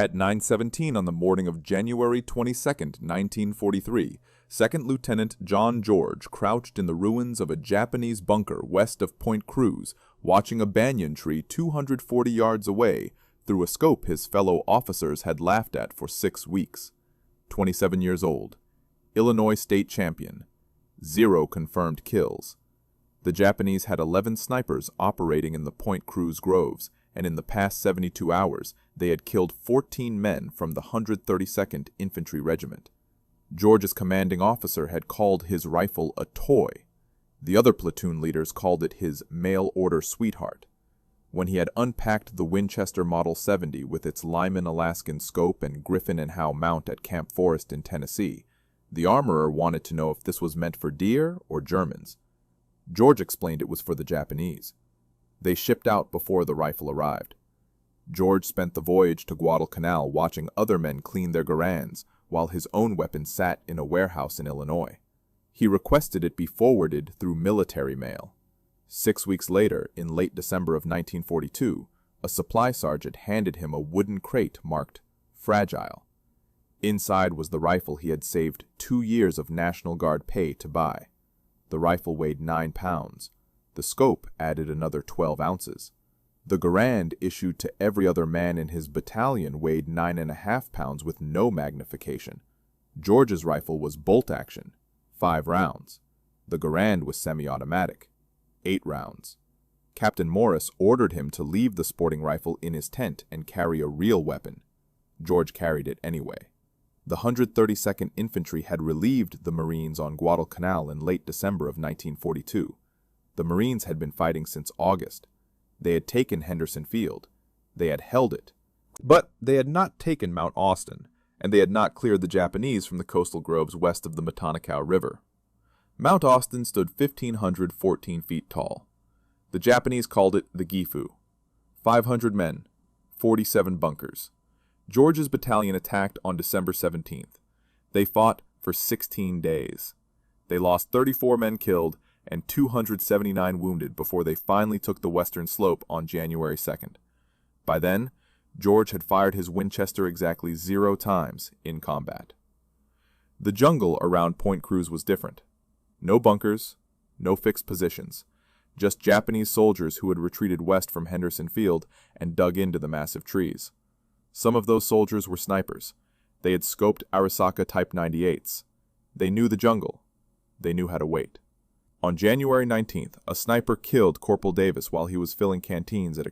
At 9:17 on the morning of January 22, 1943, Second Lieutenant John George crouched in the ruins of a Japanese bunker west of Point Cruz, watching a banyan tree 240 yards away through a scope his fellow officers had laughed at for 6 weeks. 27 years old, Illinois state champion, 0 confirmed kills. The Japanese had 11 snipers operating in the Point Cruz groves, and in the past 72 hours, they had killed 14 men from the 132nd Infantry Regiment. George's commanding officer had called his rifle a toy. The other platoon leaders called it his mail-order sweetheart. When he had unpacked the Winchester Model 70 with its Lyman Alaskan scope and Griffin and Howe mount at Camp Forest in Tennessee, the armorer wanted to know if this was meant for deer or Germans. George explained it was for the Japanese. They shipped out before the rifle arrived. George spent the voyage to Guadalcanal watching other men clean their Garands, while his own weapon sat in a warehouse in Illinois. He requested it be forwarded through military mail. 6 weeks later, in late December of 1942, a supply sergeant handed him a wooden crate marked "Fragile." Inside was the rifle he had saved 2 years of National Guard pay to buy. The rifle weighed 9 pounds. The scope added another 12 ounces. The Garand issued to every other man in his battalion weighed 9.5 pounds with no magnification. George's rifle was bolt action, 5 rounds. The Garand was semi-automatic, 8 rounds. Captain Morris ordered him to leave the sporting rifle in his tent and carry a real weapon. George carried it anyway. The 132nd Infantry had relieved the Marines on Guadalcanal in late December of 1942. The Marines had been fighting since August. They had taken Henderson Field. They had held it. But they had not taken Mount Austin, and they had not cleared the Japanese from the coastal groves west of the Matanacao River. Mount Austin stood 1,514 feet tall. The Japanese called it the Gifu. 500 men, 47 bunkers. George's battalion attacked on December 17th. They fought for 16 days. They lost 34 men killed and 279 wounded before they finally took the western slope on January 2nd. By then, George had fired his Winchester exactly 0 times in combat. The jungle around Point Cruz was different. No bunkers, no fixed positions, just Japanese soldiers who had retreated west from Henderson Field and dug into the massive trees. Some of those soldiers were snipers. They had scoped Arisaka Type 98s. They knew the jungle. They knew how to wait. On January 19th, a sniper killed Corporal Davis while he was filling canteens at a